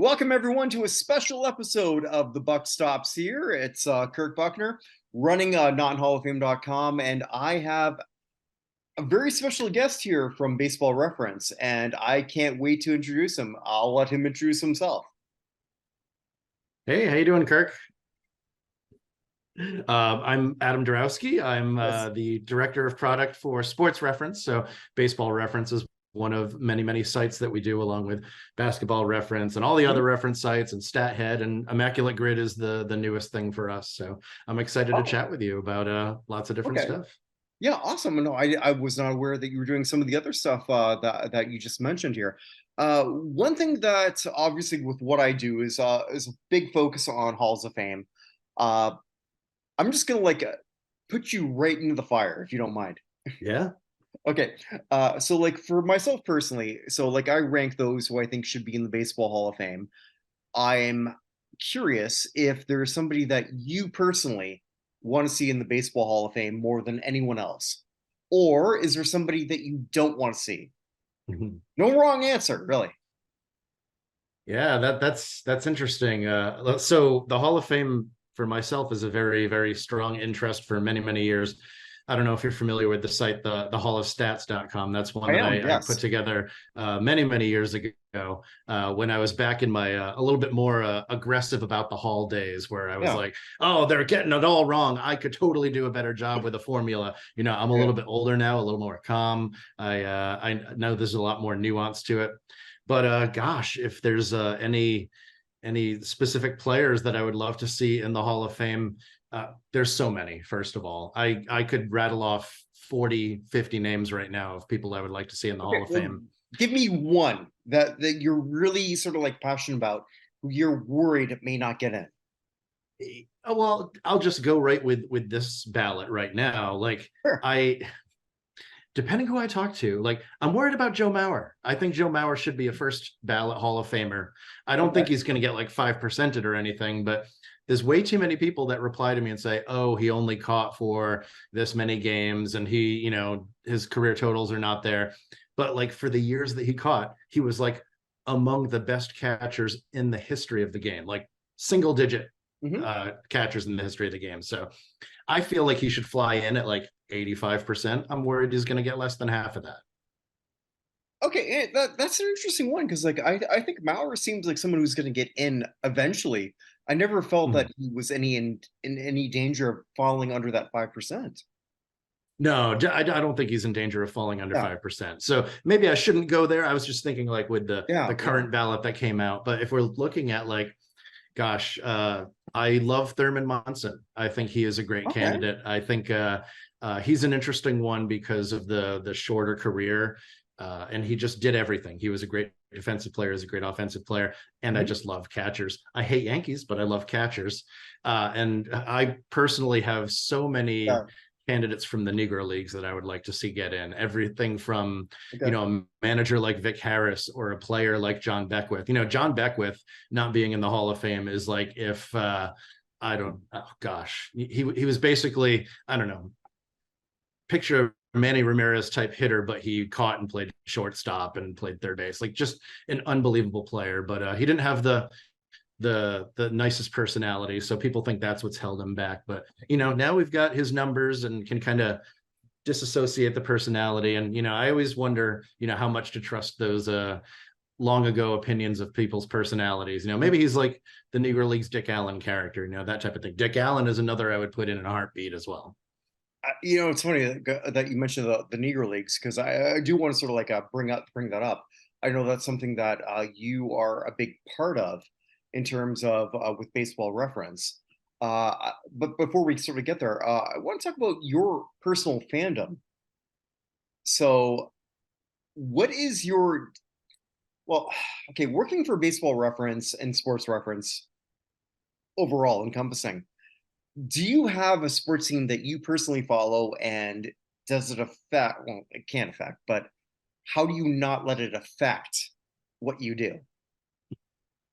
Welcome everyone to a special episode of The Buck Stops Here. It's Kirk Buckner running nothallofame.com, and I have a very special guest here from Baseball Reference, and I can't wait to introduce him. I'll let him introduce himself. Hey, how you doing, Kirk? I'm Adam Darowski. I'm the director of product for Sports Reference. So Baseball Reference is one of many, many sites that we do, along with Basketball Reference and all the other reference sites, and StatHead and Immaculate Grid is the newest thing for us. So I'm excited to chat with you about lots of different stuff. Yeah, awesome. No, I was not aware that you were doing some of the other stuff that you just mentioned here. One thing that obviously with what I do is a big focus on Halls of Fame. I'm just gonna put you right into the fire if you don't mind. Yeah. Okay. So for myself personally, I rank those who I think should be in the Baseball Hall of Fame. I'm curious if there's somebody that you personally want to see in the Baseball Hall of Fame more than anyone else. Or is there somebody that you don't want to see? No wrong answer, really. Yeah, that's interesting. So the Hall of Fame for myself is a very, very strong interest for many, many years. I don't know if you're familiar with the site, the hallofstats.com. That's one I put together many, many years ago when I was back in my a little bit more aggressive about the Hall days, where I was like, oh, they're getting it all wrong. I could totally do a better job with a formula. You know, I'm a little bit older now, a little more calm. I know there's a lot more nuance to it. But gosh, if there's any specific players that I would love to see in the Hall of Fame, there's so many. First of all, I could rattle off 40, 50 names right now of people I would like to see in the Hall of Fame. Give me one that you're really sort of passionate about, who you're worried it may not get in. Well, I'll just go right with this ballot right now. Sure. Depending who I talk to, I'm worried about Joe Mauer. I think Joe Mauer should be a first ballot Hall of Famer. I don't think he's going to get 5%ed or anything, but there's way too many people that reply to me and say, oh, he only caught for this many games and he, his career totals are not there. But for the years that he caught, he was among the best catchers in the history of the game, single digit catchers in the history of the game. So I feel like he should fly in at 85%. I'm worried he's going to get less than half of that. Okay, that's an interesting one because I think Mauer seems like someone who's going to get in eventually. I never felt that he was in any danger of falling under that 5%. No, I don't think he's in danger of falling under 5%. So maybe I shouldn't go there. I was just thinking with the current ballot that came out. But if we're looking at gosh, I love Thurman Munson. I think he is a great candidate. I think he's an interesting one because of the shorter career. And he just did everything. He was a great defensive player, is a great offensive player, and I just love catchers. I hate Yankees, but I love catchers. And I personally have so many candidates from the Negro Leagues that I would like to see get in. Everything from a manager like Vic Harris or a player like John Beckwith. John Beckwith not being in the Hall of Fame is if he was basically, I don't know, picture Manny Ramirez type hitter, but he caught and played shortstop and played third base. Just an unbelievable player. But he didn't have the nicest personality, so people think that's what's held him back. But now we've got his numbers and can kind of disassociate the personality. And I always wonder how much to trust those long ago opinions of people's personalities. Maybe he's like the Negro League's Dick Allen character, that type of thing. Dick Allen is another I would put in a heartbeat as well. It's funny that you mentioned the Negro Leagues, because I do want to sort of bring that up. I know that's something that you are a big part of in terms of with Baseball Reference. But before we sort of get there, I want to talk about your personal fandom. So what is working for Baseball Reference and Sports Reference overall encompassing, do you have a sports team that you personally follow, and does it affect, well, it can't affect, but how do you not let it affect what you do?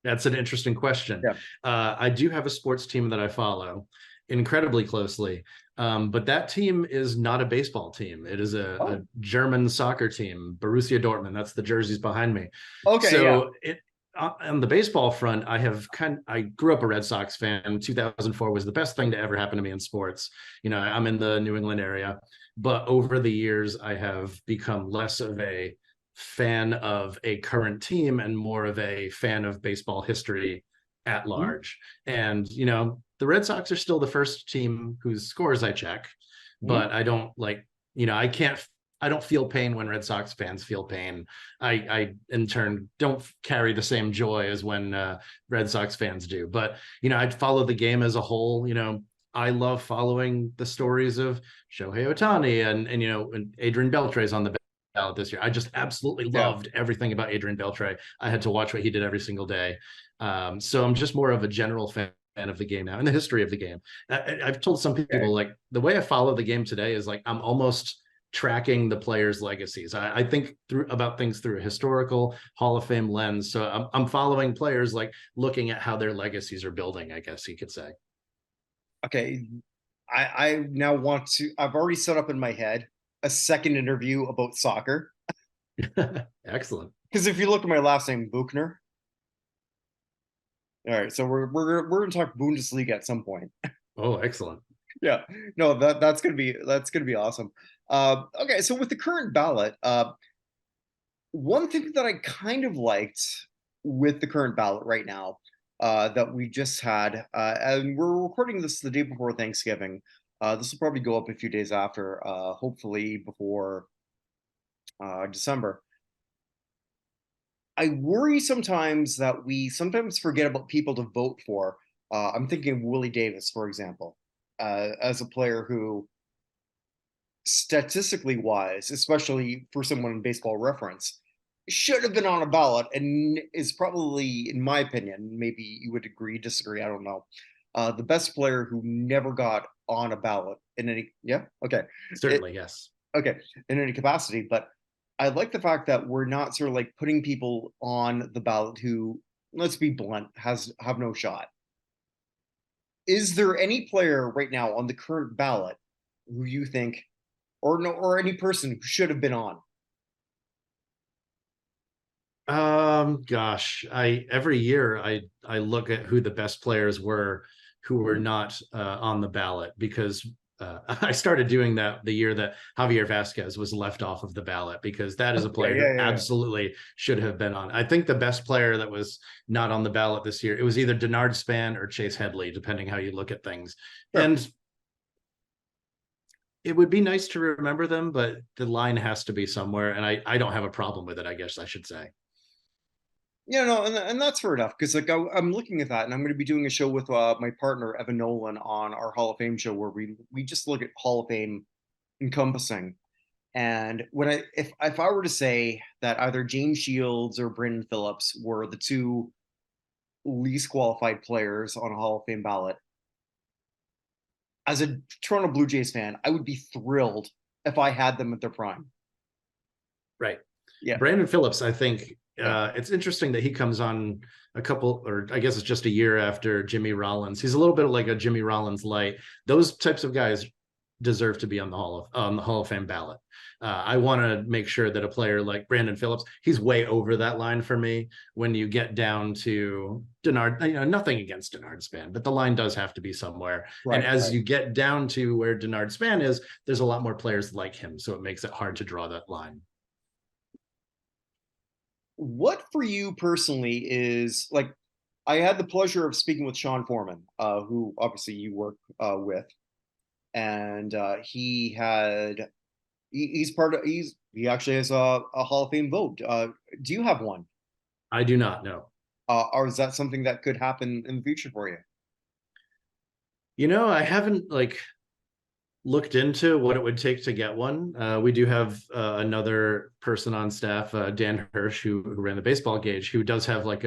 That's an interesting question. I do have a sports team that I follow incredibly closely, but that team is not a baseball team. It is a German soccer team, Borussia Dortmund. That's the jerseys behind me. Okay. So on the baseball front, I grew up a Red Sox fan. 2004 was the best thing to ever happen to me in sports. I'm in the New England area, but over the years, I have become less of a fan of a current team and more of a fan of baseball history at Mhm. large. And, the Red Sox are still the first team whose scores I check, Mhm. but I don't like, I don't feel pain when Red Sox fans feel pain. I in turn don't carry the same joy as when Red Sox fans do. But I follow the game as a whole. I love following the stories of Shohei Ohtani and Adrian Beltre's on the ballot this year. I just absolutely Yeah. loved everything about Adrian Beltre. I had to watch what he did every single day. So I'm just more of a general fan of the game now and the history of the game. I've told some Okay. people like the way I follow the game today is like I'm almost tracking the players' legacies. I think through about things through a historical Hall of Fame lens. So I'm following players, like looking at how their legacies are building, I guess you could say. Okay. I now want to. I've already set up in my head a second interview about soccer Excellent. because if you look at my last name, Buchner. All right, so we're gonna talk Bundesliga at some point. Oh, excellent. Yeah, no, that's gonna be awesome. Okay, so with the current ballot, one thing that I kind of liked with the current ballot right now, that we just had, and we're recording this the day before Thanksgiving. This will probably go up a few days after, hopefully before December. I worry sometimes that we sometimes forget about people to vote for. I'm thinking of Willie Davis, for example, as a player who, statistically wise, especially for someone in baseball reference, should have been on a ballot and is probably, in my opinion, maybe you would agree, disagree, I don't know, the best player who never got on a ballot in any, yeah, okay, it, Certainly, yes. okay, in any capacity. But I like the fact that we're not sort of like putting people on the ballot who, let's be blunt, have no shot. Is there any player right now on the current ballot who you think, or no, or any person who should have been on? Gosh, I every year I look at who the best players were who were Mhm. not on the ballot because I started doing that the year that Javier Vasquez was left off of the ballot because that is a Yeah, player who yeah, yeah, yeah. absolutely should have been on. I think the best player that was not on the ballot this year, it was either Denard Span or Chase Headley, depending how you look at things. Sure. And it would be nice to remember them, but the line has to be somewhere, and I don't have a problem with it, I guess I should say. Yeah, no, and that's fair enough because like I'm looking at that, and I'm going to be doing a show with my partner Evan Nolan on our Hall of Fame show where we just look at Hall of Fame encompassing. And when if I were to say that either James Shields or Brandon Phillips were the two least qualified players on a Hall of Fame ballot, as a Toronto Blue Jays fan, I would be thrilled if I had them at their prime. Right. Yeah, Brandon Phillips, I think yeah, it's interesting that he comes on a couple, or I guess it's just a year after Jimmy Rollins. He's a little bit like a Jimmy Rollins light. Those types of guys deserve to be on the Hall of Fame ballot. I want to make sure that a player like Brandon Phillips, he's way over that line for me. When you get down to Denard, nothing against Denard Span, but the line does have to be somewhere. And right, as right. you get down to where Denard Span is, there's a lot more players like him, so it makes it hard to draw that line. What for you personally is like? I had the pleasure of speaking with Sean Foreman, who obviously you work with, and he's part of he actually has a Hall of Fame vote. Do you have one, I do not know. or is that something that could happen in the future for you? I haven't like looked into what it would take to get one. We do have another person on staff, Dan Hirsch, who ran the baseball gauge, who does have like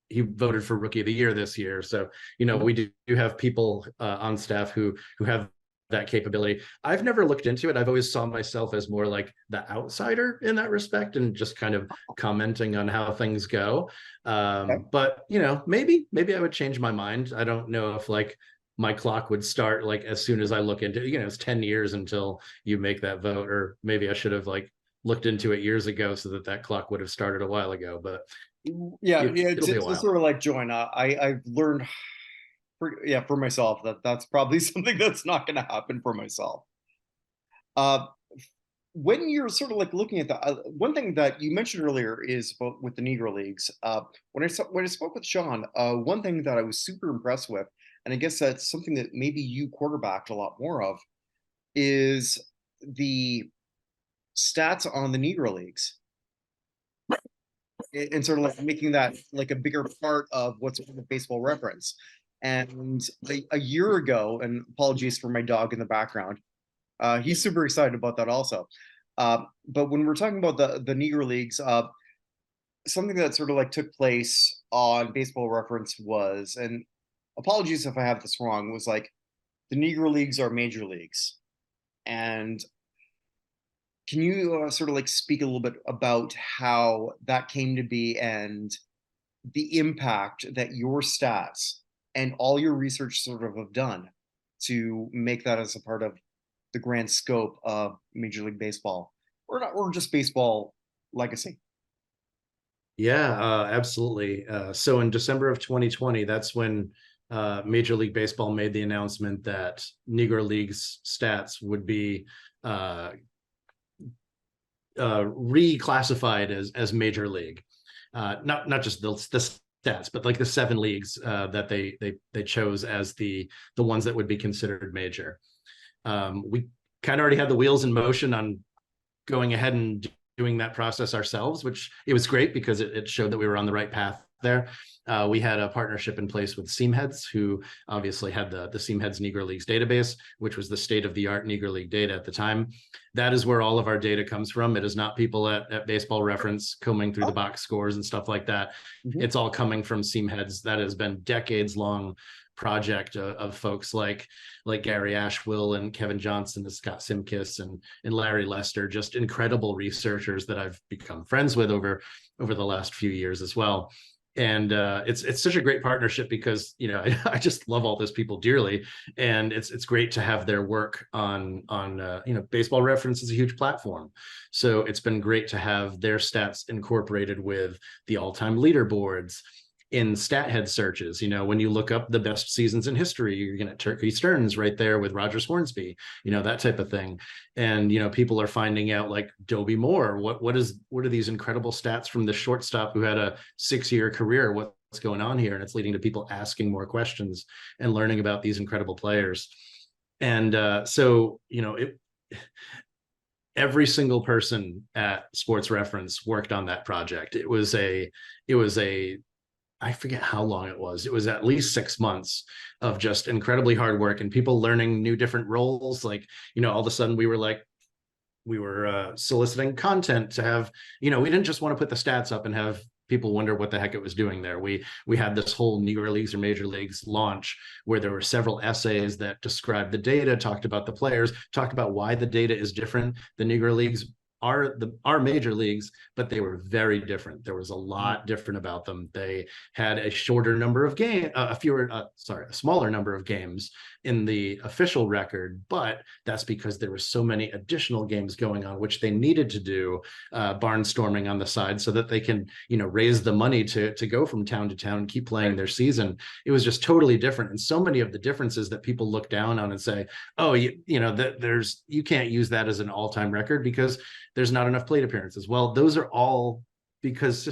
he voted for Rookie of the Year this year. So Mhm. we do have people on staff who have that capability. I've never looked into it. I've always saw myself as more like the outsider in that respect and just kind of commenting on how things go. Okay. But maybe I would change my mind. I don't know if like my clock would start like as soon as I look into, it's 10 years until you make that vote, or maybe I should have like looked into it years ago so that that clock would have started a while ago, but Yeah, yeah, it'll be a it's while. sort of like join. I've learned for myself that that's probably something that's not going to happen for myself. Uh, when you're sort of like looking at the one thing that you mentioned earlier is about with the Negro Leagues. When I spoke with Sean, one thing that I was super impressed with, and I guess that's something that maybe you quarterbacked a lot more of, is the stats on the Negro Leagues and sort of like making that like a bigger part of what's in the baseball reference. And a year ago, and apologies for my dog in the background, he's super excited about that also. But when we're talking about the Negro Leagues, something that sort of like took place on Baseball Reference was, and apologies if I have this wrong, was like the Negro Leagues are major leagues. And can you sort of like speak a little bit about how that came to be and the impact that your stats and all your research sort of have done to make that as a part of the grand scope of Major League Baseball, or not, or just baseball legacy? Yeah, absolutely. So in December of 2020, that's when Major League Baseball made the announcement that Negro League's stats would be uh, reclassified as Major League. Not just the stats, but like the 7 leagues that they chose as the ones that would be considered major. We kind of already had the wheels in motion on going ahead and doing that process ourselves, which it was great because it showed that we were on the right path there. We had a partnership in place with Seamheads, who obviously had the Seamheads Negro Leagues database, which was the state-of-the-art Negro League data at the time. That is where all of our data comes from. It is not people at Baseball Reference combing through the box scores and stuff like that. Mhm. It's all coming from Seamheads. That has been decades-long project of folks like Gary Ashwill and Kevin Johnson and Scott Simkis and Larry Lester, just incredible researchers that I've become friends with over the last few years as well. And it's such a great partnership because I just love all those people dearly, and it's great to have their work on Baseball Reference is a huge platform, so it's been great to have their stats incorporated with the all-time leaderboards in stat head searches. When you look up the best seasons in history, you're going to Turkey Stearns right there with Rogers Hornsby, that type of thing. And people are finding out like Dobie Moore, what are these incredible stats from the shortstop who had a 6-year career? What's going on here? And it's leading to people asking more questions and learning about these incredible players. And every single person at Sports Reference worked on that project. It was a I forget how long it was. It was at least 6 months of just incredibly hard work and people learning new different roles. Like, all of a sudden we were soliciting content to have, we didn't just want to put the stats up and have people wonder what the heck it was doing there. We had this whole Negro Leagues or Major Leagues launch where there were several essays that described the data, talked about the players, talked about why the data is different. The Negro Leagues are major leagues, but they were very different. There was a lot different about them. They had a shorter number of a smaller number of games in the official record, but that's because there were so many additional games going on, which they needed to do barnstorming on the side so that they can, raise the money to go from town to town and keep playing their season. It was just totally different. And so many of the differences that people look down on and say, oh, you can't use that as an all-time record because there's not enough plate appearances. Well, those are all because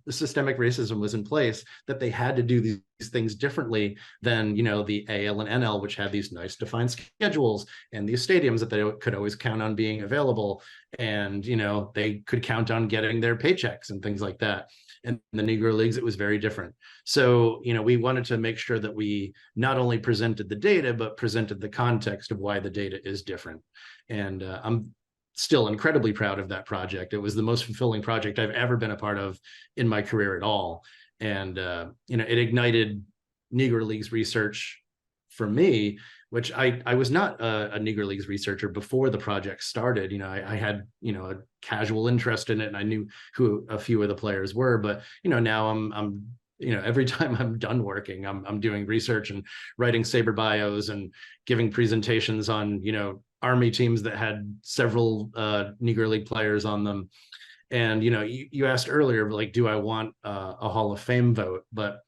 systemic racism was in place, that they had to do these things differently than the AL and NL, which had these nice defined schedules and these stadiums that they could always count on being available, and they could count on getting their paychecks and things like that. And the Negro Leagues, it was very different. So we wanted to make sure that we not only presented the data but presented the context of why the data is different. And I'm still incredibly proud of that project. It was the most fulfilling project I've ever been a part of in my career at all. And, it ignited Negro Leagues research for me, which I was not a Negro Leagues researcher before the project started. I had, a casual interest in it, and I knew who a few of the players were, but, now I'm every time I'm done working, I'm doing research and writing saber bios and giving presentations on, Army teams that had several Negro League players on them. And you asked earlier, like, do I want a Hall of Fame vote? But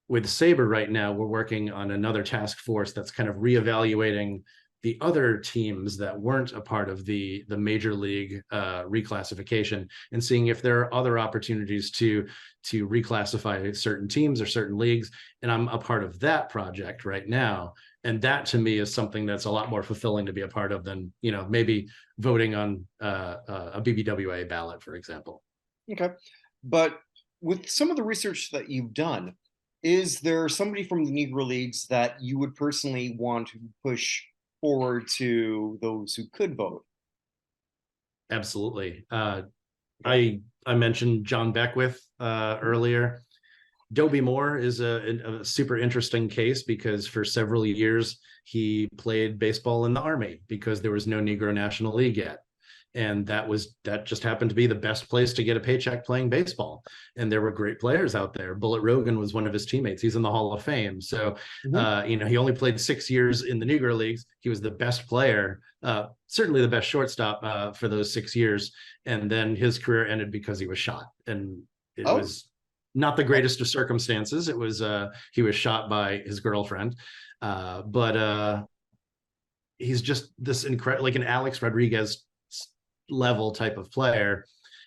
with Sabre right now, we're working on another task force that's kind of reevaluating the other teams that weren't a part of the major league reclassification, and seeing if there are other opportunities to reclassify certain teams or certain leagues. And I'm a part of that project right now. And that to me is something that's a lot more fulfilling to be a part of than, maybe voting on a BBWA ballot, for example. Okay. But with some of the research that you've done, is there somebody from the Negro Leagues that you would personally want to push forward to those who could vote? Absolutely. Okay. I mentioned John Beckwith earlier. Dobie Moore is a super interesting case because for several years he played baseball in the Army because there was no Negro National League yet. And that just happened to be the best place to get a paycheck playing baseball. And there were great players out there. Bullet Rogan was one of his teammates. He's in the Hall of Fame. So, Mhm. he only played 6 years in the Negro Leagues. He was the best player, certainly the best shortstop for those 6 years. And then his career ended because he was shot. And it Oh, was not the greatest of circumstances. It was he was shot by his girlfriend. But he's just this incredible, like an Alex Rodriguez level type of player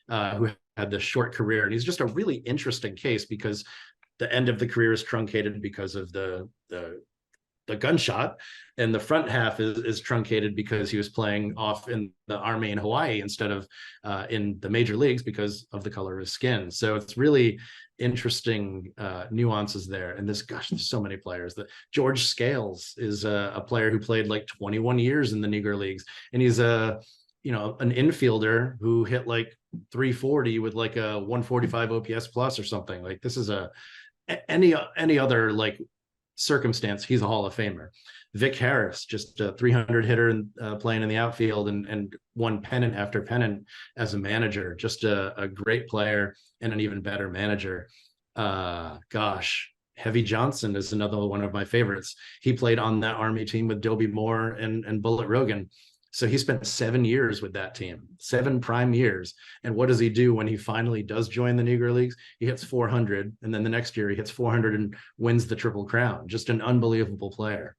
who had this short career. And he's just a really interesting case because the end of the career is truncated because of the gunshot, and the front half is truncated because he was playing off in the Army in Hawaii instead of in the major leagues because of the color of his skin. So it's really interesting nuances there. And there's so many players. That George Scales is a player who played like 21 years in the Negro Leagues, and he's an infielder who hit like 340 with like a 145 OPS plus or something. Like this is any other like circumstance, he's a Hall of Famer. Vic Harris, just a 300 hitter and playing in the outfield and won pennant after pennant as a manager. Just a great player and an even better manager. Heavy Johnson is another one of my favorites. He played on that Army team with Dobie Moore and Bullet Rogan. So he spent 7 years with that team, 7 prime years. And what does he do when he finally does join the Negro Leagues? He hits 400, and then the next year he hits 400 and wins the Triple Crown. Just an unbelievable player.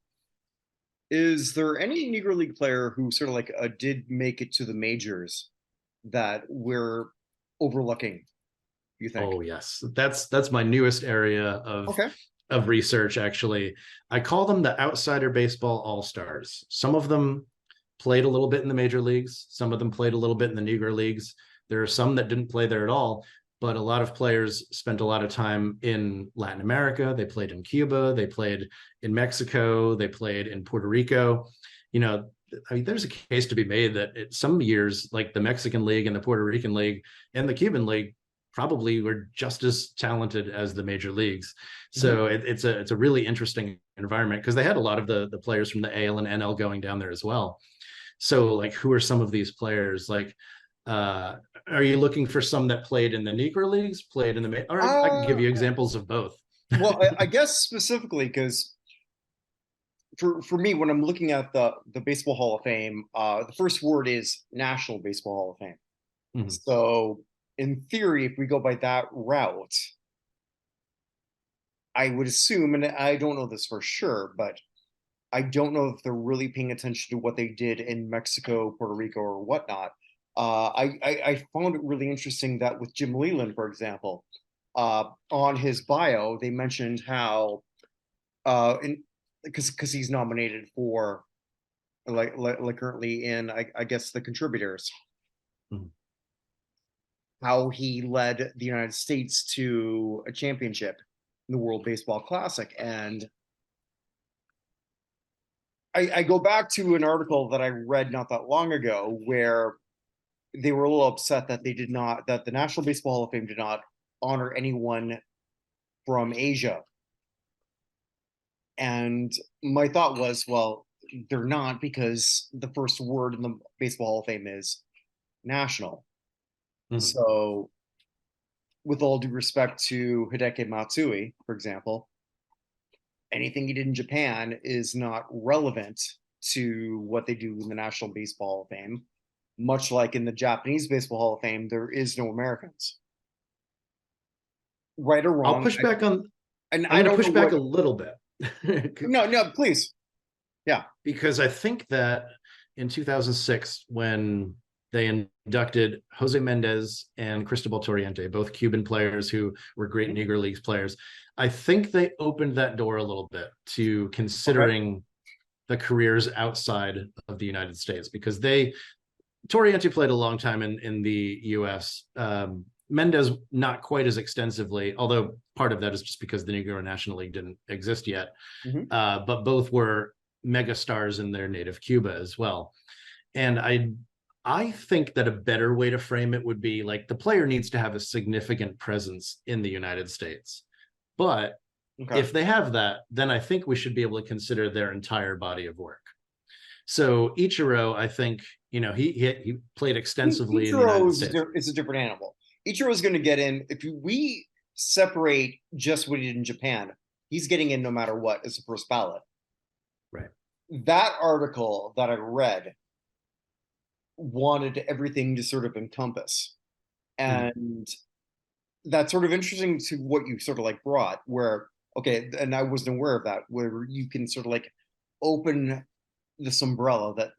is there any Negro League player who sort of like did make it to the majors that we're overlooking, you think? Oh yes, that's my newest area Okay. of research. Actually, I call them the outsider baseball all stars. Some of them played a little bit in the major leagues. Some of them played a little bit in the Negro Leagues. There are some that didn't play there at all, but a lot of players spent a lot of time in Latin America. They played in Cuba. They played in Mexico. They played in Puerto Rico. You know, I mean, there's a case to be made that some years, like the Mexican League and the Puerto Rican League and the Cuban League, probably were just as talented as the major leagues. Mhm. So it's a really interesting environment because they had a lot of the players from the AL and NL going down there as well. So like, who are some of these players? Like, uh, are you looking for some that played in the Negro Leagues, played in the, or I can give Uh, you examples of both. well, I guess specifically because for me, when I'm looking at the Baseball Hall of Fame, the first word is National Baseball Hall of Fame. Mhm. So in theory, if we go by that route, I would assume, and I don't know this for sure, but I don't know if they're really paying attention to what they did in Mexico, Puerto Rico, or whatnot. I found it really interesting that with Jim Leland, for example, on his bio, they mentioned how in because he's nominated for like currently in I guess the contributors, Mhm. how he led the United States to a championship in the World Baseball Classic. And I go back to an article that I read not that long ago where they were a little upset that that the National Baseball Hall of Fame did not honor anyone from Asia. And my thought was, well, they're not because the first word in the Baseball Hall of Fame is national. Mhm. So, with all due respect to Hideki Matsui, for example, anything he did in Japan is not relevant to what they do in the National Baseball Hall of Fame. Much like in the Japanese Baseball Hall of Fame, there is no Americans. Right or I'll wrong. push back on. And I'm I going to don't push know back what. a little bit. No, no, please. Yeah. Because I think that in 2006, when they inducted Jose Mendez and Cristobal Torriente, both Cuban players who were great Mhm. Negro Leagues players, I think they opened that door a little bit to Okay. considering the careers outside of the United States, because Torriente played a long time in the US. Mendez not quite as extensively, although part of that is just because the Negro National League didn't exist yet. Mhm. But both were megastars in their native Cuba as well. And I think that a better way to frame it would be like the player needs to have a significant presence in the United States. But Okay. if they have that, then I think we should be able to consider their entire body of work. So Ichiro, I think, he played extensively in the Ichiro United is States. is a different animal. Ichiro is going to get in. If we separate just what he did in Japan, he's getting in no matter what as a first ballot. Right. That article that I read wanted everything to sort of encompass. Mhm. And that's sort of interesting to what you sort of like brought, where, okay, and I wasn't aware of that, where you can sort of like open this umbrella that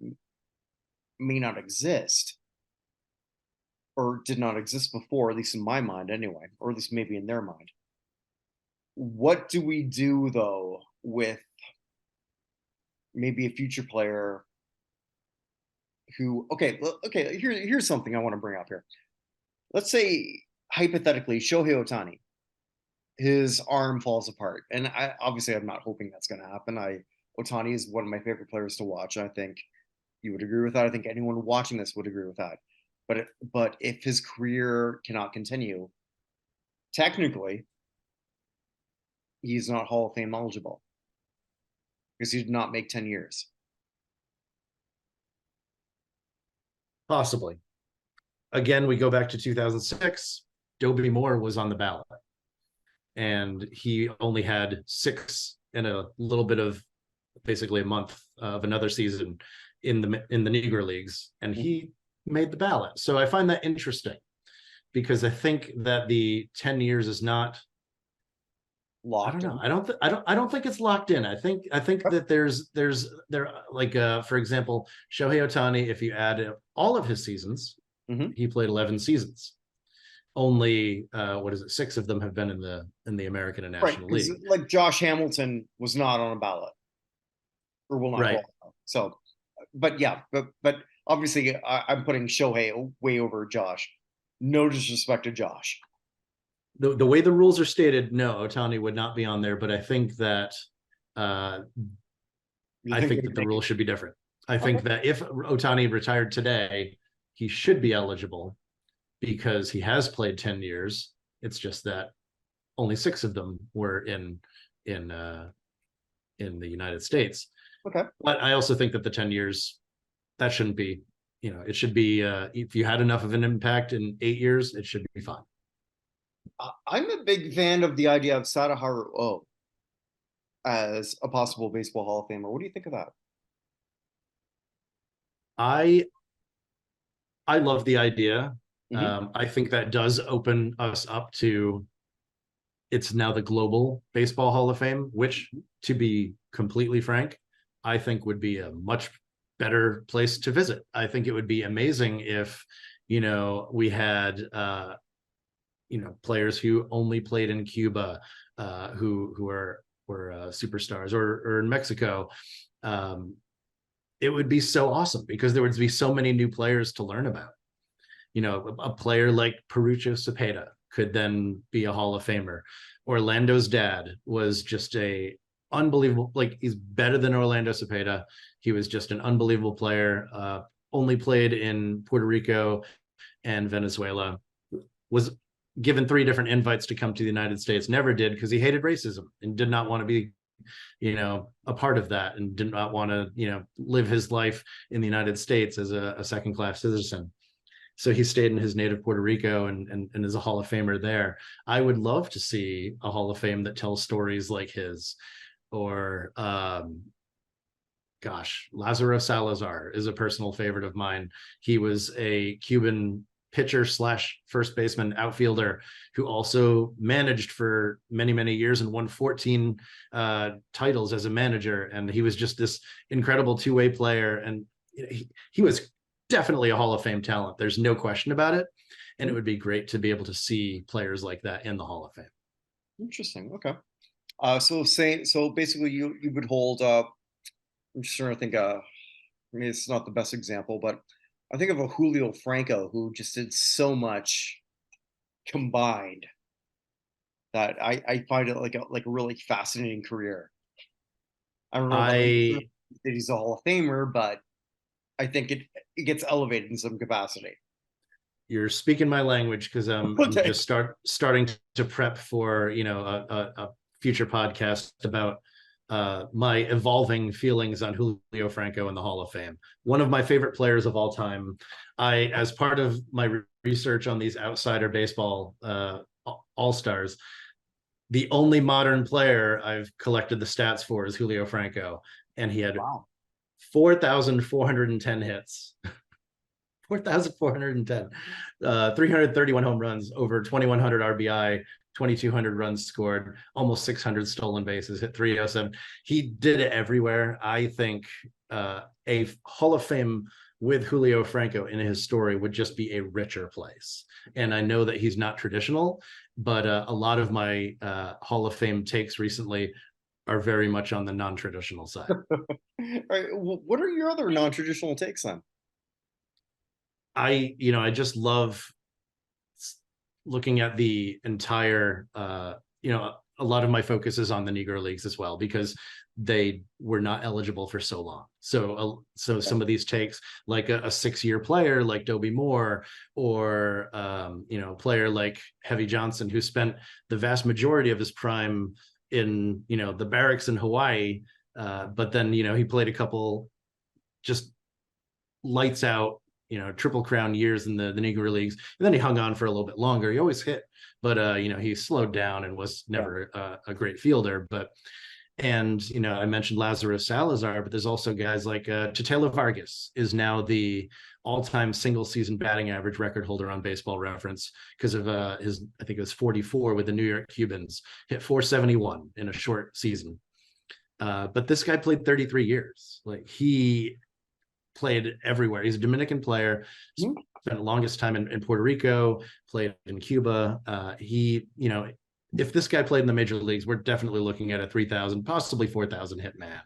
may not exist or did not exist before, at least in my mind anyway, or at least maybe in their mind. What do we do though with maybe a future player who, okay, okay, here's something I want to bring up here. Let's say hypothetically Shohei Otani, his arm falls apart. And I obviously I'm not hoping that's going to happen. Otani is one of my favorite players to watch. I think you would agree with that. I think anyone watching this would agree with that. But if his career cannot continue, technically he's not Hall of Fame eligible because he did not make 10 years. Possibly. Again, we go back to 2006. Dobie Moore was on the ballot, and he only had 6 and a little bit of basically a month of another season in the Negro Leagues, and he made the ballot. So I find that interesting because I think that the 10 years is not. I don't Locked know. in. I don't think it's locked in. I think that there like for example, Shohei Otani, if you add all of his seasons, Mm-hmm. he played 11 seasons. Only what is it? 6 of them have been in the American and Right, National because League. like Josh Hamilton was not on a ballot or will not Right. qualify. So, but yeah, but obviously I'm putting Shohei way over Josh. No disrespect to Josh. The way the rules are stated, no, Otani would not be on there, but I think that uh, You I think they think would that the make it? rules should be different. I Okay. think that if Otani retired today, he should be eligible because he has played 10 years. It's just that only 6 of them were in uh, in the United States. Okay. But I also think that the 10 years, that shouldn't be, it should be if you had enough of an impact in 8 years, it should be fine. I'm a big fan of the idea of Sadaharu O as a possible baseball Hall of Famer. What do you think of that? I I love the idea. Hmm. I think that does open us up to, it's now the Global Baseball Hall of Fame, which, to be completely frank, I think would be a much better place to visit. I think it would be amazing if, we had, players who only played in Cuba, who were superstars, or in Mexico. Um, it would be so awesome because there would be so many new players to learn about. A player like Perucho Cepeda could then be a Hall of Famer. Orlando's dad was just a unbelievable, like he's better than Orlando Cepeda. He was just an unbelievable player. Only played in Puerto Rico and Venezuela. Was given 3 different invites to come to the United States. Never did because he hated racism and did not want to be, a part of that, and did not want to, live his life in the United States as a second-class citizen. So he stayed in his native Puerto Rico and is a Hall of Famer there. I would love to see a Hall of Fame that tells stories like his, or gosh, Lazaro Salazar is a personal favorite of mine. He was a Cuban pitcher slash first baseman outfielder who also managed for many, many years and won 14 titles as a manager. And he was just this incredible two-way player. And he was definitely a Hall of Fame talent. There's no question about it. And it would be great to be able to see players like that in the Hall of Fame. Interesting. Okay. So basically you would hold I'm just trying to think I mean it's not the best example, but I think of a Julio Franco who just did so much combined that I find it like a really fascinating career. I don't know that I he's a Hall of Famer, but I think it gets elevated in some capacity. You're speaking my language because I'm Okay. just starting to prep for a future podcast about my evolving feelings on Julio Franco in the Hall of Fame. One of my favorite players of all time. As part of my research on these outsider baseball all stars, the only modern player I've collected the stats for is Julio Franco, and he had Wow. 4,410 hits. 4,410, 331 home runs, over 2,100 RBI, 2,200 runs scored, almost 600 stolen bases, hit 307. He did it everywhere. I think a Hall of Fame with Julio Franco in his story would just be a richer place. And I know that he's not traditional, but a lot of my Hall of Fame takes recently are very much on the non-traditional side. All right. What are your other non-traditional takes then? I just love looking at the entire a lot of my focus is on the Negro Leagues as well, because they were not eligible for so long. So some of these takes, like a 6-year player like Dobie Moore, or a player like Heavy Johnson, who spent the vast majority of his prime in the barracks in Hawaii, but then he played a couple just lights out Triple Crown years in the Negro Leagues, and then he hung on for a little bit longer. He always hit, but he slowed down and was never a great fielder. And I mentioned Lazaro Salazar, but there's also guys like Titelo Vargas is now the all-time single season batting average record holder on Baseball Reference, because of his, I think it was 44 with the New York Cubans, hit 471 in a short season. But this guy played 33 years. Like, he played everywhere. He's a Dominican player, spent the longest time in Puerto Rico, played in Cuba. If this guy played in the major leagues, we're definitely looking at a 3,000, possibly 4,000 hit man.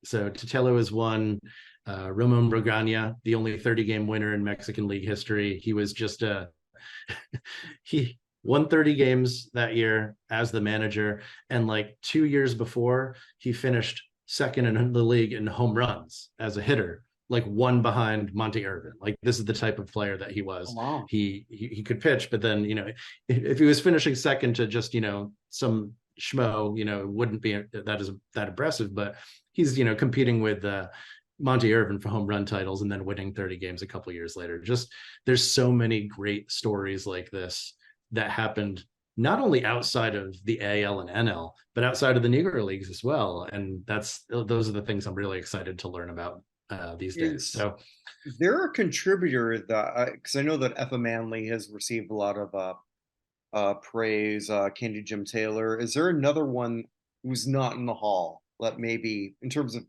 So Titelo is one. Ramon Brogana, the only 30-game winner in Mexican League history. He was just he won 30 games that year as the manager, and like 2 years before, he finished second in the league in home runs as a hitter, like one behind Monty Irvin. Like, this is the type of player that he was. Oh, wow. He could pitch, but then if he was finishing second to just some schmo, it wouldn't be that impressive. But he's competing with Monty Irvin for home run titles, and then winning 30 games a couple years later. Just, there's so many great stories like this that happened not only outside of the AL and NL, but outside of the Negro Leagues as well. And those are the things I'm really excited to learn about these days. So there a contributor that, because I know that Effa Manley has received a lot of praise, Candy Jim Taylor. Is there another one who's not in the Hall that maybe, in terms of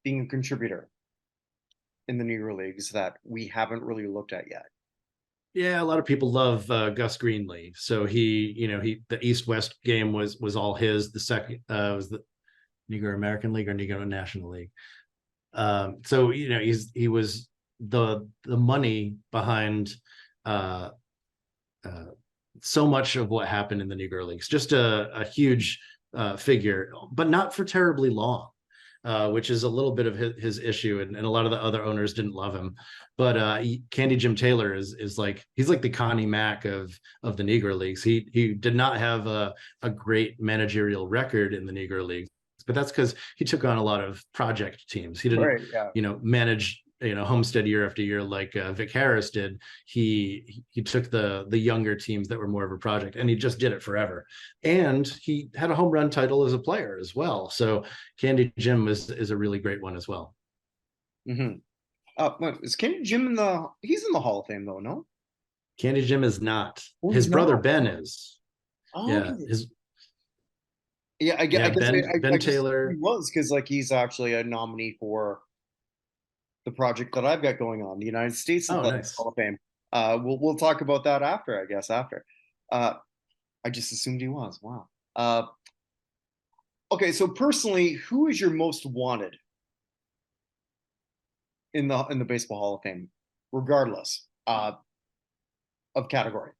being a contributor in the Negro Leagues, that we haven't really looked at yet? yeah, a lot of people love Gus Greenlee. So the East-West game was all his. The second was the Negro American League or Negro National League. So he was the money behind so much of what happened in the Negro Leagues. Just a huge figure, but not for terribly long. Which is a little bit of his issue, and a lot of the other owners didn't love him. But Candy Jim Taylor is like, he's like the Connie Mack of the Negro Leagues. He did not have a great managerial record in the Negro Leagues, but that's because he took on a lot of project teams. He didn't, Right. Yeah. manage homestead year after year like Vic Harris did. He took the younger teams that were more of a project, and he just did it forever. And he had a home run title as a player as well. So Candy Jim is a really great one as well. Mm-hmm. Is Kenny Jim in the? He's in the Hall of Fame though, no? Candy Jim is not. Oh, His he's brother not. Ben is. Oh, Yeah, okay. his Yeah, yeah, I Ben just he Taylor. was because like he's actually a nominee for the project that I've got going on, the United States Oh, Athletics nice. Hall of Fame. We'll talk about that after, I guess. After, uh, I just assumed he was. Wow. Okay, so personally, who is your most wanted in the Baseball Hall of Fame, regardless of category?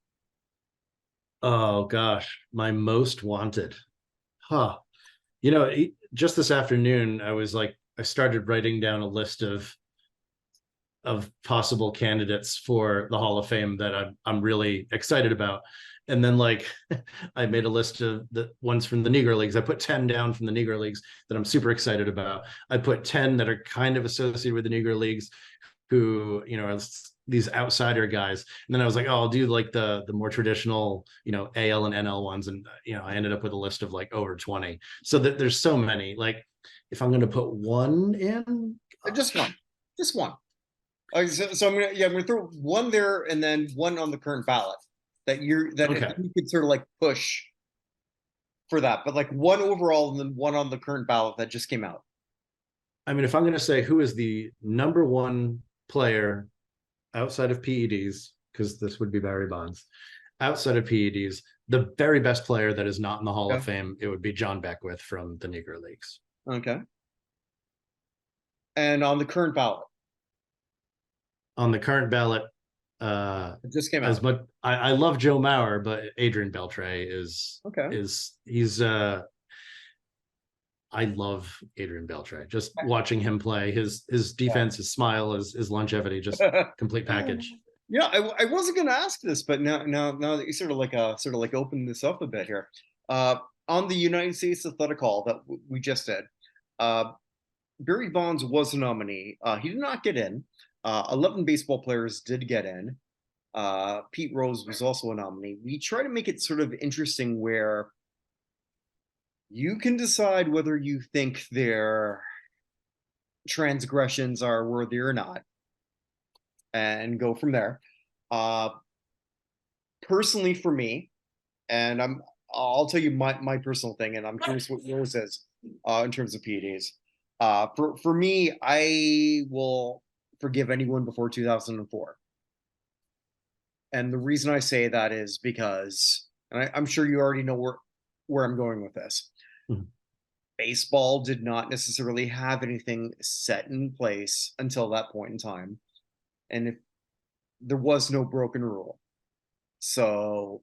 Oh gosh, my most wanted. Huh. Just this afternoon, I started writing down a list of possible candidates for the Hall of Fame that I'm really excited about. And then I made a list of the ones from the Negro Leagues. I put 10 down from the Negro Leagues that I'm super excited about. I put 10 that are kind of associated with the Negro Leagues who, are these outsider guys. And then I was like, oh, I'll do like the more traditional, AL and NL ones. And I ended up with a list of like over 20. So that there's so many. Like if I'm gonna put one in, Just one, just one. So I'm gonna throw one there and then one on the current ballot that okay. you could sort of like push for that, but like one overall and then one on the current ballot that just came out. I mean, if I'm gonna say who is the number one player outside of PEDs, because this would be Barry Bonds, outside of PEDs, the very best player that is not in the Hall of Okay. Fame, it would be John Beckwith from the Negro Leagues. Okay. And on the current ballot, On the current ballot, it just came as out. much I love Joe Mauer, but Adrian Beltre Okay. is he's I love Adrian Beltre. Just watching him play, his defense, his smile, his longevity, just Yeah. complete package. Yeah, I wasn't going to ask this, but now that you sort of like opened this up a bit here, on the United States Athletic Hall that we just did, uh, Barry Bonds was a nominee. He did not get in. 11 baseball players did get in. Pete Rose was also a nominee. We try to make it sort of interesting where you can decide whether you think their transgressions are worthy or not, and go from there. Uh, Personally, for me, and I'll tell you my personal thing, and I'm curious what yours is in terms of PEDs. For me, I will forgive anyone before 2004. And the reason I say that is because, and I'm sure you already know where I'm going with this. Mhm. Baseball did not necessarily have anything set in place until that point in time, and if there was no broken rule. So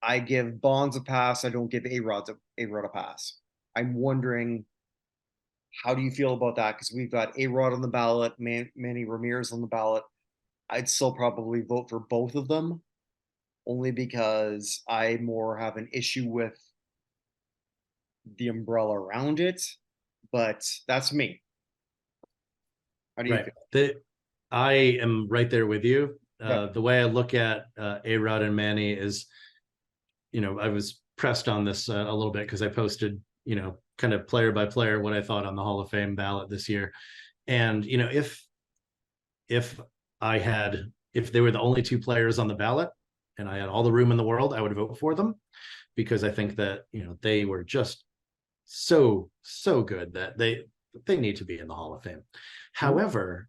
I give Bonds a pass. I don't give A-Rod a pass. I'm wondering, how do you feel about that? Because we've got A-Rod on the ballot, Manny Ramirez on the ballot. I'd still probably vote for both of them, only because I more have an issue with the umbrella around it. But that's me. How do you Right. feel? I am right there with you. Yeah. The way I look at A-Rod and Manny is, I was pressed on this a little bit because I posted, kind of player by player what I thought on the Hall of Fame ballot this year. And, if if they were the only two players on the ballot and I had all the room in the world, I would vote for them because I think that, they were just so good that they need to be in the Hall of Fame. Mhm. However,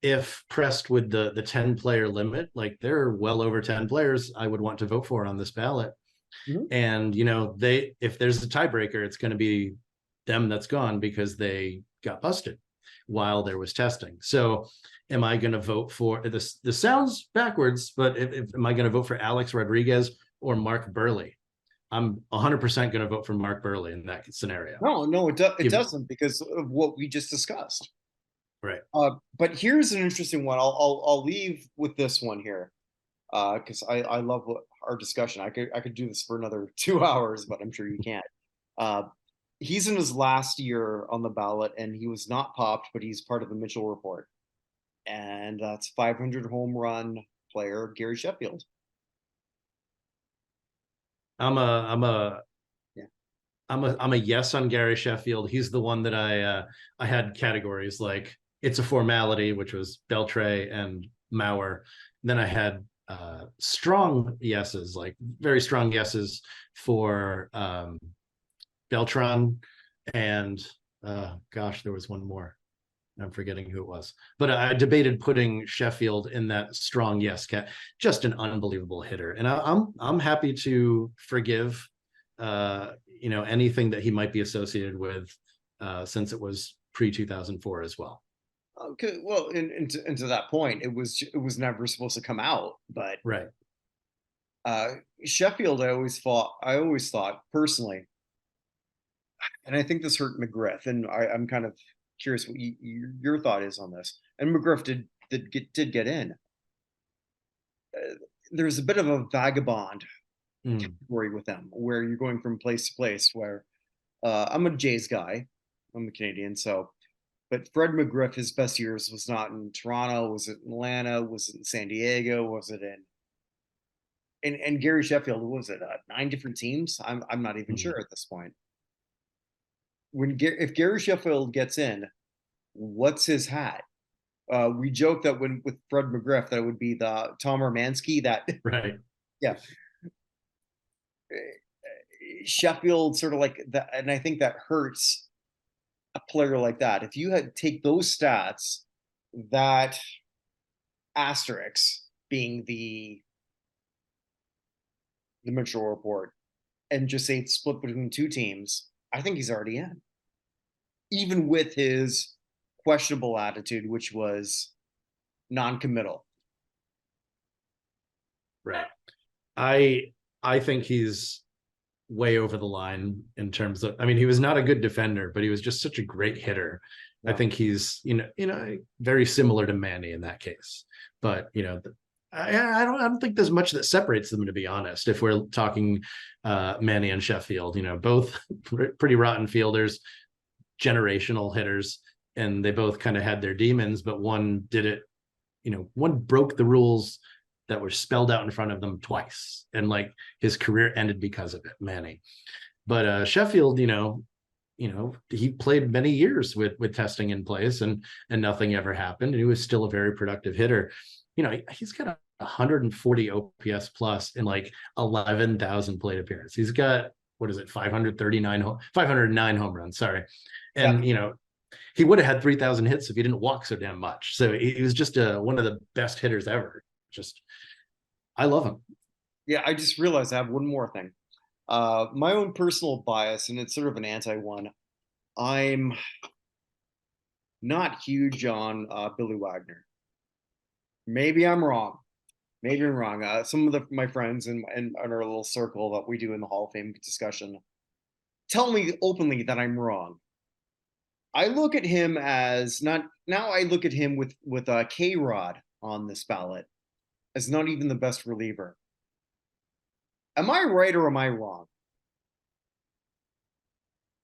if pressed with the 10 player limit, like there are well over 10 players I would want to vote for on this ballot. Mhm. And if there's a tiebreaker, it's going to be them that's gone because they got busted while there was testing. So am I going to vote for this sounds backwards, but am I going to vote for Alex Rodriguez or Mark Burley? I'm 100% going to vote for Mark Burley in that scenario. No, it Give, doesn't because of what we just discussed. right. But here's an interesting one. I'll leave with this one here because I love our discussion. I could do this for another 2 hours, but I'm sure you can't. Uh, he's in his last year on the ballot, and he was not popped, but he's part of the Mitchell report. and that's 500 home run player Gary Sheffield. I'm a I'm a Yeah. I'm a yes on Gary Sheffield. He's the one that I had categories like it's a formality, which was Beltray and Mauer. Then I had strong yeses, like very strong yeses for Beltran and gosh, there was one more. I'm forgetting who it was, but I debated putting Sheffield in that strong yes cat. Just an unbelievable hitter, and I'm happy to forgive, anything that he might be associated with, since it was pre 2004 as well. Okay, well, and to that point, it was never supposed to come out, but Right. uh, Sheffield, I always thought personally, and I think this hurt McGriff, and I'm kind of curious what your thought is on this. And McGriff did get in. There's a bit of a vagabond Mm, category with them, where you're going from place to place. Where I'm a Jays guy, I'm a Canadian, so. But Fred McGriff, his best years was not in Toronto. Was it in Atlanta? Was it in San Diego? Was it in? And Gary Sheffield, what was it 9 different teams? I'm not even mm. sure at this point. If Gary Sheffield gets in, what's his hat? We joke that when with Fred McGriff that it would be the Tom Romansky that Right. yeah. Sheffield sort of like that, and I think that hurts a player like that. If you had take those stats, that asterisk being the Mitchell report, and just say it's split between two teams, I think he's already in, even with his questionable attitude, which was non-committal. Right. I I think he's way over the line in terms of, I mean, he was not a good defender, but he was just such a great hitter. I Yeah. think he's, very similar to Manny in that case. But, I don't think there's much that separates them, to be honest. If we're talking Manny and Sheffield, both pretty rotten fielders, generational hitters, and they both kind of had their demons, but one did it, one broke the rules that were spelled out in front of them twice, and like his career ended because of it, Manny. But Sheffield, he played many years with testing in place, and nothing ever happened, and he was still a very productive hitter. He's got a 140 OPS plus in like 11,000 plate appearances. He's got, what is it, 509 home runs, sorry. Yeah. And he would have had 3,000 hits if he didn't walk so damn much. So he was just one of the best hitters ever. Just, I love him. Yeah, I just realized I have one more thing. My own personal bias, and it's sort of an anti one. I'm not huge on Billy Wagner. Maybe I'm wrong. Maybe I'm wrong. Some of my friends in our little circle that we do in the Hall of Fame discussion tell me openly that I'm wrong. I look at him as not now. I look at him with K Rod on this ballot as not even the best reliever. Am I right or am I wrong?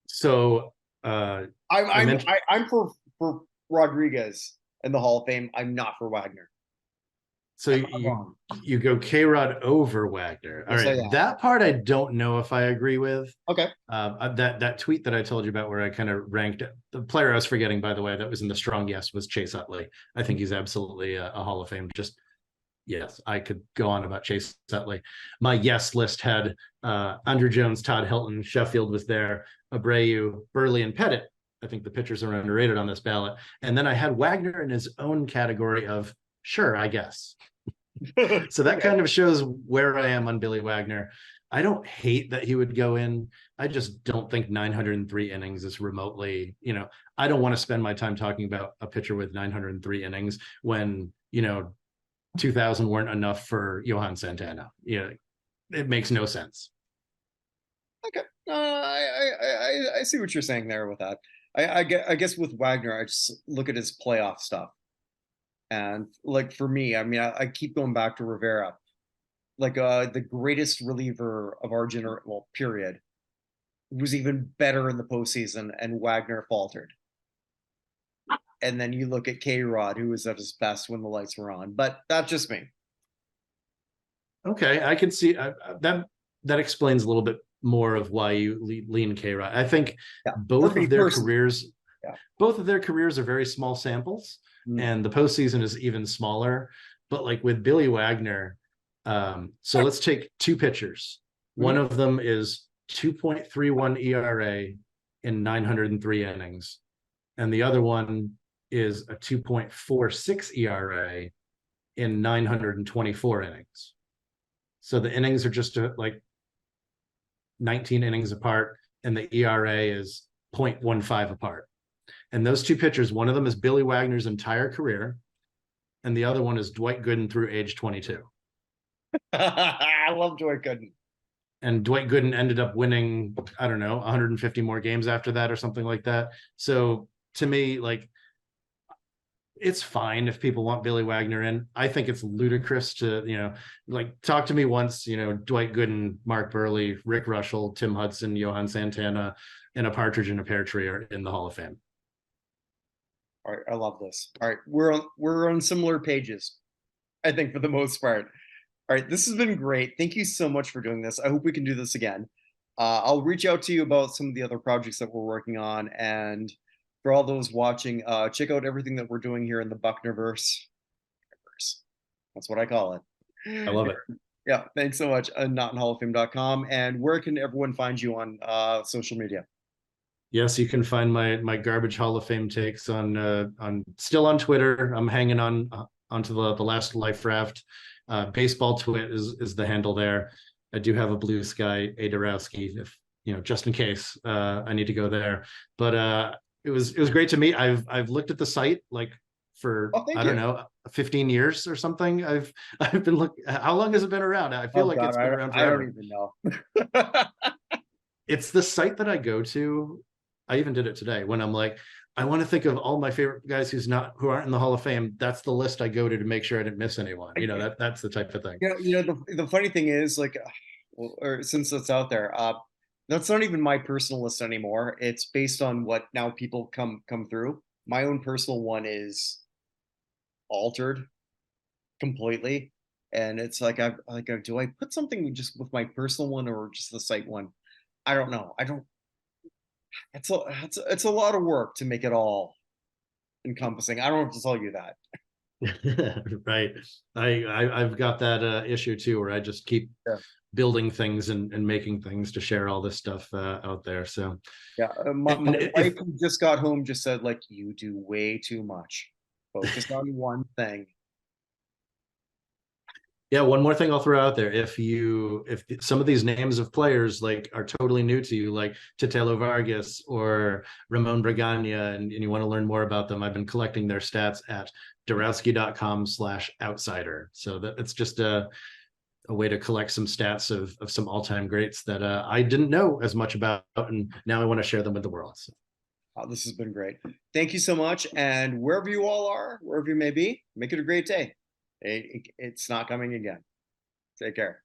So I'm I I'm mentioned, I, I'm for Rodriguez in the Hall of Fame. I'm not for Wagner. so Am I you wrong? you go K Rod over Wagner. All Yes, I right, am. that part I don't know if I agree with. Okay. That tweet that I told you about, where I kind of ranked the player I was forgetting, by the way, that was in the strong yes, was Chase Utley. I think he's absolutely a Hall of Fame. Just yes, I could go on about Chase Utley. My yes list had Andrew Jones, Todd Hilton, Sheffield was there, Abreu, Burley, and Pettit. I think the pitchers are underrated on this ballot. And then I had Wagner in his own category of sure, I guess. So that Okay. kind of shows where I am on Billy Wagner. I don't hate that he would go in. I just don't think 903 innings is remotely, I don't want to spend my time talking about a pitcher with 903 innings when, 2000 weren't enough for Johan Santana. It makes no sense. Okay. I see what you're saying there with that. I guess with Wagner, I just look at his playoff stuff. And like for me, I mean, I keep going back to Rivera, like the greatest reliever of our generation, well, period, was even better in the postseason, and Wagner faltered. and then you look at K-Rod, who was at his best when the lights were on. But that's just me. Okay, I can see that that explains a little bit more of why you lean K-Rod. I think Yeah, for both me of their personally. careers, Yeah. both of their careers are very small samples, Mm. and the postseason is even smaller. But like with Billy Wagner, so let's take two pitchers. One Mhm. of them is 2.31 ERA in 903 innings, and the other one is a 2.46 ERA in 924 innings. So the innings are just like 19 innings apart, and the ERA is 0.15 apart. And those two pitchers, one of them is Billy Wagner's entire career, and the other one is Dwight Gooden through age 22. I love Joy Gooden. And Dwight Gooden ended up winning, I don't know, 150 more games after that or something like that. So to me, like, it's fine if people want Billy Wagner in. I think it's ludicrous to, like, talk to me once, Dwight Gooden, Mark Burley, Rick Russell, Tim Hudson, Johan Santana, and a partridge in a pear tree are in the Hall of Fame. All right, I love this. All right, we're on similar pages, I think, for the most part. All right, this has been great. Thank you so much for doing this. I hope we can do this again. I'll reach out to you about some of the other projects that we're working on, and for all those watching, check out everything that we're doing here in the Bucknerverse. That's what I call I it. love it. Yeah, thanks so much. NotInHallOfFame.com. And where can everyone find you on social media? Yes, you can find my garbage Hall of Fame takes on still on Twitter. I'm hanging on onto the last life raft. Baseball twit is the handle there. I do have a blue sky, a Darowski, if just in case I need to go there. But it was great to meet. I've looked at the site like for Oh, thank I don't you. know 15 years or something. I've been looking. How long has it been around? I feel Oh like God, it's been around I don't forever. even know. It's the site that I go to. I even did it today when I'm like, I want to think of all my favorite guys who aren't in the Hall of Fame. That's the list I go to make sure I didn't miss anyone. That's the type of thing. The funny thing is, like, or since it's out there, that's not even my personal list anymore. It's based on what now people come through. My own personal one is altered completely, and it's like do I put something just with my personal one or just the site one? I don't know. I don't. It's a lot of work to make it all encompassing. I don't have to tell you that. Right. I've got that issue too, where I just keep Yeah. building things and making things to share all this stuff out there. So Yeah, my and wife if who just got home just said, like, you do way too much. Focus on one thing. Yeah, one more thing I'll throw out there. If some of these names of players like are totally new to you, like Titelo Vargas or Ramon Bragana, and you want to learn more about them, I've been collecting their stats at Darowski.com/outsider. So that it's just a way to collect some stats of some all-time greats that I didn't know as much about, and now I want to share them with the world. So. This has been great. Thank you so much. And wherever you all are, wherever you may be, make it a great day. It's not coming again. Take care.